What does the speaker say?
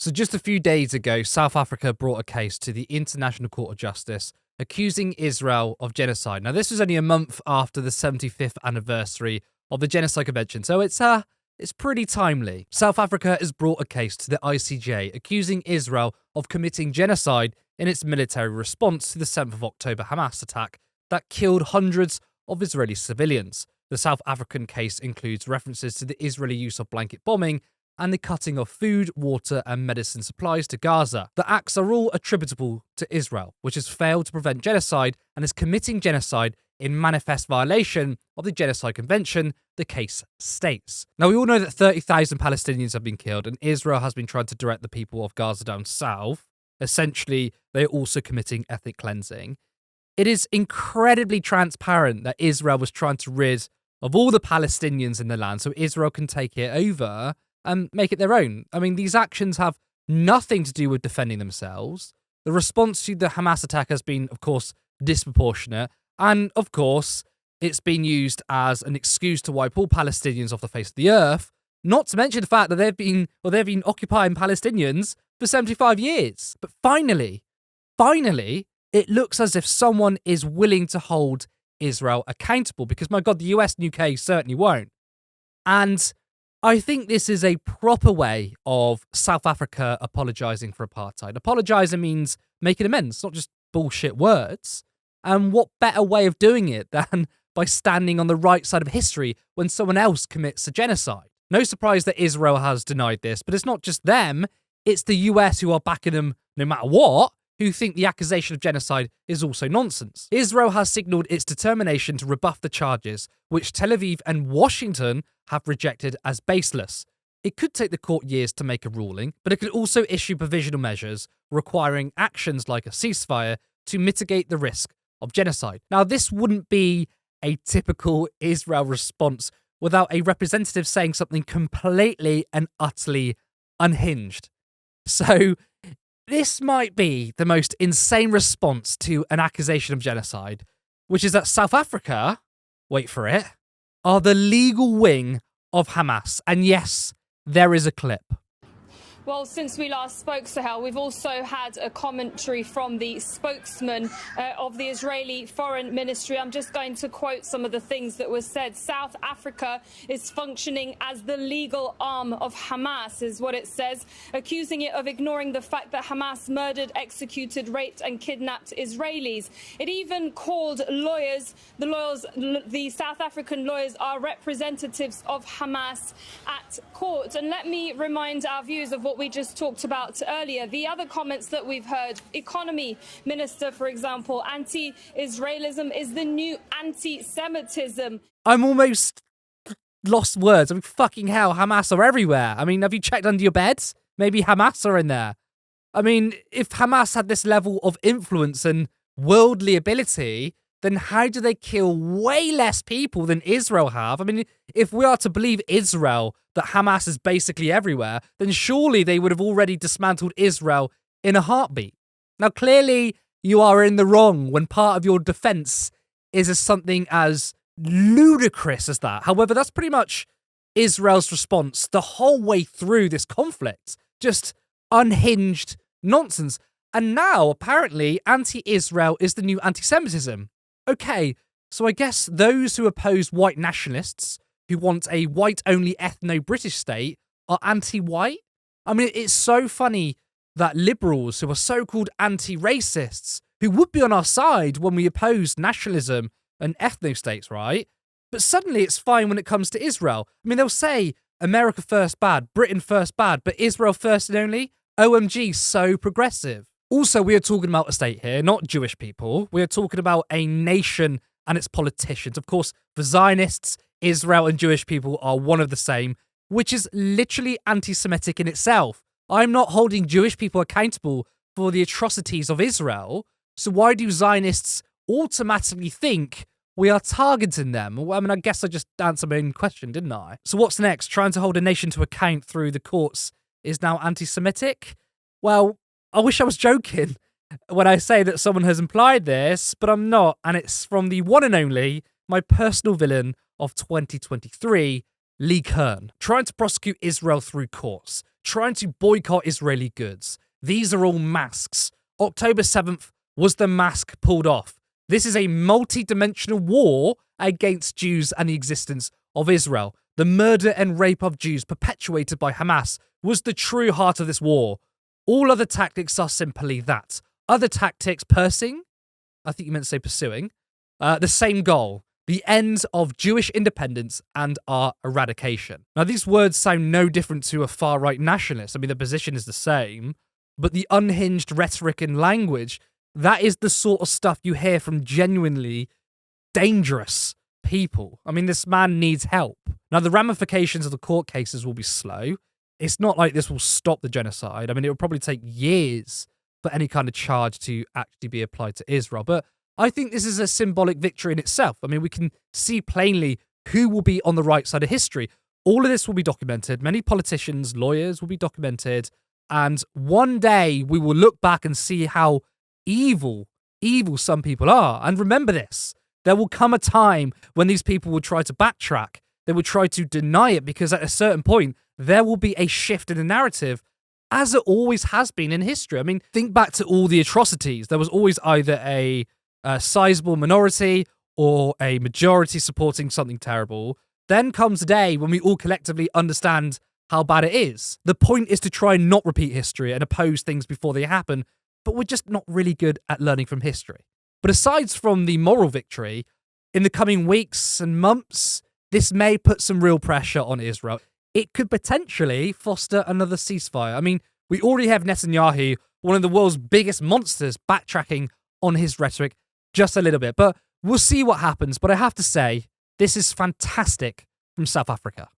So just a few days ago, South Africa brought a case to the International Court of Justice accusing Israel of genocide. Now, this was only a month after the 75th anniversary of the Genocide Convention, so it's pretty timely. South Africa has brought a case to the ICJ accusing Israel of committing genocide in its military response to the 7th of October Hamas attack that killed hundreds of Israeli civilians. The South African case includes references to the Israeli use of blanket bombing and the cutting of food, water, and medicine supplies to Gaza. The acts are all attributable to Israel, which has failed to prevent genocide and is committing genocide in manifest violation of the Genocide Convention, the case states. Now, we all know that 30,000 Palestinians have been killed, and Israel has been trying to direct the people of Gaza down south. Essentially, they are also committing ethnic cleansing. It is incredibly transparent that Israel was trying to rid of all the Palestinians in the land so Israel can take it over and make it their own. I mean, these actions have nothing to do with defending themselves. The response to the Hamas attack has been, of course, disproportionate. And, of course, it's been used as an excuse to wipe all Palestinians off the face of the earth, not to mention the fact that they've been occupying Palestinians for 75 years. But finally, it looks as if someone is willing to hold Israel accountable because, my God, the US and UK certainly won't. And I think this is a proper way of South Africa apologising for apartheid. Apologising means making amends, not just bullshit words. And what better way of doing it than by standing on the right side of history when someone else commits a genocide? No surprise that Israel has denied this, but it's not just them, it's the US who are backing them no matter what, who think the accusation of genocide is also nonsense. Israel has signalled its determination to rebuff the charges, which Tel Aviv and Washington have rejected as baseless. It could take the court years to make a ruling, but it could also issue provisional measures requiring actions like a ceasefire to mitigate the risk of genocide. Now, this wouldn't be a typical Israel response without a representative saying something completely and utterly unhinged. So, this might be the most insane response to an accusation of genocide, which is that South Africa, wait for it, are the legal wing of Hamas. And yes, there is a clip. Well, since we last spoke, Sahel, we've also had a commentary from the spokesman of the Israeli Foreign Ministry. I'm just going to quote some of the things that were said. South Africa is functioning as the legal arm of Hamas, is what it says, accusing it of ignoring the fact that Hamas murdered, executed, raped and kidnapped Israelis. It even called the South African lawyers are representatives of Hamas at court. And let me remind our viewers of what we just talked about earlier. The other comments that we've heard, economy minister, for example, anti-Israelism is the new anti-Semitism. I'm almost lost words. I mean, fucking hell, Hamas are everywhere. I mean, have you checked under your beds? Maybe Hamas are in there. I mean, if Hamas had this level of influence and worldly ability, then how do they kill way less people than Israel have? I mean, if we are to believe Israel that Hamas is basically everywhere, then surely they would have already dismantled Israel in a heartbeat. Now, clearly, you are in the wrong when part of your defense is as something as ludicrous as that. However, that's pretty much Israel's response the whole way through this conflict. Just unhinged nonsense. And now, apparently, anti-Israel is the new anti-Semitism. Okay, so I guess those who oppose white nationalists, who want a white-only ethno-British state, are anti-white? I mean, it's so funny that liberals who are so-called anti-racists, who would be on our side when we oppose nationalism and ethno-states, right? But suddenly it's fine when it comes to Israel. I mean, they'll say America first bad, Britain first bad, but Israel first and only? OMG, so progressive. Also, we are talking about a state here, not Jewish people. We are talking about a nation and its politicians. Of course, for Zionists, Israel and Jewish people are one of the same, which is literally anti-Semitic in itself. I'm not holding Jewish people accountable for the atrocities of Israel, so why do Zionists automatically think we are targeting them? Well, I mean, I guess I just answered my own question, didn't I? So what's next? Trying to hold a nation to account through the courts is now anti-Semitic? Well, I wish I was joking when I say that someone has implied this, but I'm not, and it's from the one and only, my personal villain of 2023, Lee Kern, trying to prosecute Israel through courts. trying to boycott Israeli goods. These are all masks. October 7th was the mask pulled off. This is a multi-dimensional war against Jews and the existence of Israel. The murder and rape of Jews perpetuated by Hamas was the true heart of this war. All other tactics are simply that. Other tactics, pursuing, I think you meant to say pursuing, the same goal. The end of Jewish independence and our eradication. Now, these words sound no different to a far-right nationalist. I mean, the position is the same, but the unhinged rhetoric and language, that is the sort of stuff you hear from genuinely dangerous people. I mean, this man needs help. Now, the ramifications of the court cases will be slow. It's not like this will stop the genocide. I mean, it will probably take years for any kind of charge to actually be applied to Israel. But I think this is a symbolic victory in itself. I mean, we can see plainly who will be on the right side of history. All of this will be documented. Many politicians, lawyers will be documented. And one day we will look back and see how evil some people are. And remember this, there will come a time when these people will try to backtrack. They will try to deny it because at a certain point, there will be a shift in the narrative, as it always has been in history. I mean, think back to all the atrocities. There was always either a sizable minority or a majority supporting something terrible. Then comes a day when we all collectively understand how bad it is. The point is to try and not repeat history and oppose things before they happen, but we're just not really good at learning from history. But aside from the moral victory, in the coming weeks and months, this may put some real pressure on Israel. It could potentially foster another ceasefire. I mean, we already have Netanyahu, one of the world's biggest monsters, backtracking on his rhetoric just a little bit. But we'll see what happens. But I have to say, this is fantastic from South Africa.